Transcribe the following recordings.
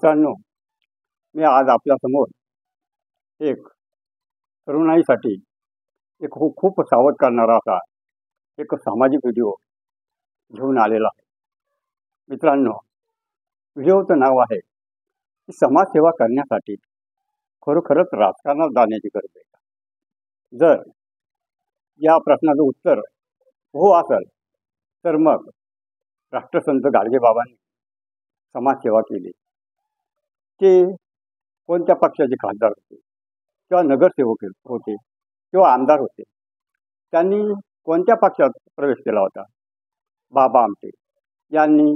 मित्रांनो, मी आज आपल्यासमोर एक तरुणाईसाठी एक खूप सावध करणारा असा एक सामाजिक व्हिडिओ घेऊन आलेला आहे. मित्रांनो, व्हिडिओचं नाव आहे की समाजसेवा करण्यासाठी खरोखरच राजकारणात जाण्याची गरज आहे का? जर या प्रश्नाचं उत्तर हो असेल तर मग राष्ट्रसंत गाडगेबाबांनी समाजसेवा केली. ते कोणत्या पक्षाचे खासदार होते किंवा नगरसेवक होते किंवा आमदार होते, त्यांनी कोणत्या पक्षात प्रवेश केला होता? बाबा आमटे यांनी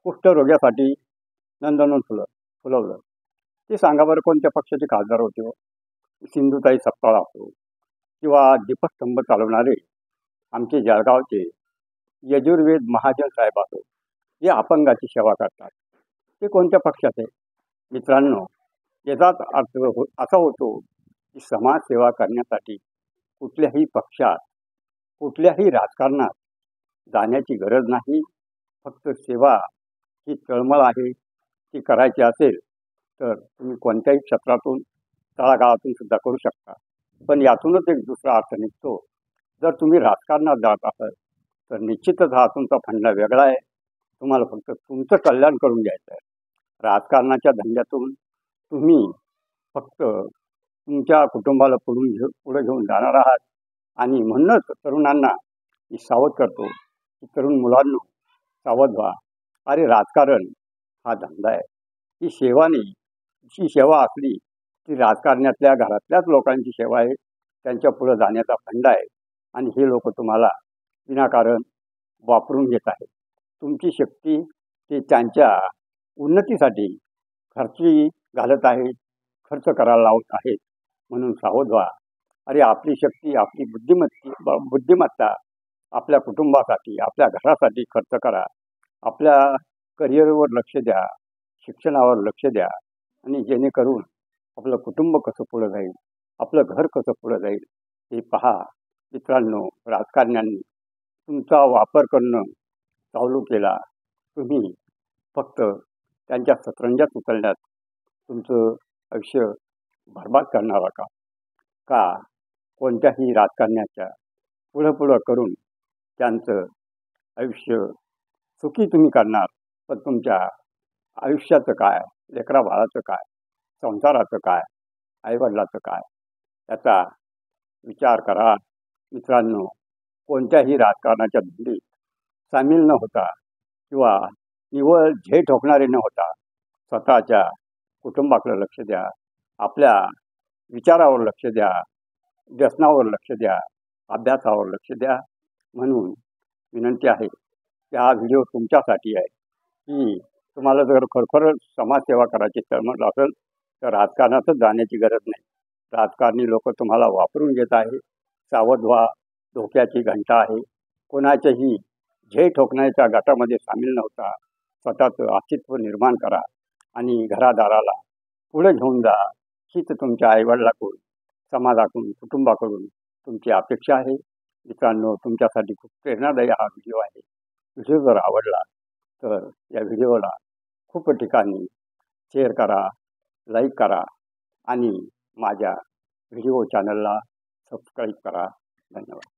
कुष्ठरोग्यासाठी नंदनवन फुलवलं. ते सांगा बरं, कोणत्या पक्षाचे खासदार होते? सिंधुताई सपकाळ असो किंवा दीपस्तंभ चालवणारे आमचे जळगावचे यजुर्वेद महाजन साहेब असो, जे अपंगाची सेवा करतात, ते कोणत्या पक्षात आहे? मित्रांनो, याचाच अर्थ असा होतो की समाजसेवा करण्यासाठी कुठल्याही पक्षात, कुठल्याही राजकारणात जाण्याची गरज नाही. फक्त सेवा ही तळमळ आहे, ती करायची असेल तर तुम्ही कोणत्याही क्षेत्रातून, तळागाळातून सुद्धा करू शकता. पण यातूनच एक दुसरा अर्थ निघतो, जर तुम्ही राजकारणात जात असाल तर निश्चितच हा तुमचा फंडा वेगळा आहे. तुम्हाला फक्त तुमचं कल्याण करून घ्यायचं आहे. राजकारणाच्या धंद्यातून तुम्ही फक्त तुमच्या कुटुंबाला पुढे घेऊन जाणार आहात. आणि म्हणूनच तरुणांना मी सावध करतो की तरुण मुलांनो, सावध व्हा. अरे, राजकारण हा धंदा आहे, ही सेवा नाही. जी सेवा असली ती राजकारणातल्या घरातल्याच लोकांची सेवा आहे, त्यांच्या पुढे जाण्याचा फंडा आहे. आणि हे लोक तुम्हाला विनाकारण वापरून घेत आहेत. तुमची शक्ती ते त्यांच्या उन्नतीसाठी खर्ची घालत आहेत, खर्च करायला लावत आहेत. म्हणून सावध व्हा. अरे, आपली शक्ती, आपली बुद्धिमत्ता आपल्या कुटुंबासाठी, आपल्या घरासाठी खर्च करा. आपल्या करिअरवर लक्ष द्या, शिक्षणावर लक्ष द्या. आणि जेणेकरून आपलं कुटुंब कसं पुढं जाईल, आपलं घर कसं पुढं जाईल हे पहा. मित्रांनो, राजकारण्यांनी तुमचा वापर करणं चालू केला, तुम्ही फक्त त्यांच्या सतरंजात उचलण्यात तुमचं आयुष्य बरबाद करणार का कोणत्याही राजकारण्याच्या पुढं करून त्यांचं आयुष्य सुखी तुम्ही करणार. पण तुमच्या आयुष्याचं काय, लेकराबाळाचं काय, संसाराचं काय, आईवडिलाचं काय, याचा विचार करा. मित्रांनो, कोणत्याही राजकारणाच्या धुंदीत सामील न होता किंवा निव्वळ झे ठोकणारे न होता स्वतःच्या कुटुंबाकडे लक्ष द्या, आपल्या विचारावर लक्ष द्या, व्यसनावर लक्ष द्या, अभ्यासावर लक्ष द्या. म्हणून विनंती आहे की हा व्हिडिओ तुमच्यासाठी आहे की तुम्हाला जर खरोखर समाजसेवा करायची तळमळ असेल तर राजकारणातच जाण्याची गरज नाही. राजकारणी लोक तुम्हाला वापरून घेत आहे. सावध व्हा, धोक्याची घंटा आहे. कोणाच्याही झे ठोकण्याच्या गटामध्ये सामील नव्हता स्वतःचं अस्तित्व निर्माण करा आणि घरादाराला पुढे घेऊन जा. हीच तुमच्या आईवडिलाकडून, समाजाकडून, कुटुंबाकडून तुमची अपेक्षा आहे. मित्रांनो, तुमच्यासाठी खूप प्रेरणादायी हा व्हिडिओ आहे. व्हिडिओ जर आवडला तर या व्हिडिओला खूप ठिकाणी शेअर करा, लाईक करा आणि माझ्या व्हिडिओ चॅनलला सबस्क्राईब करा. धन्यवाद.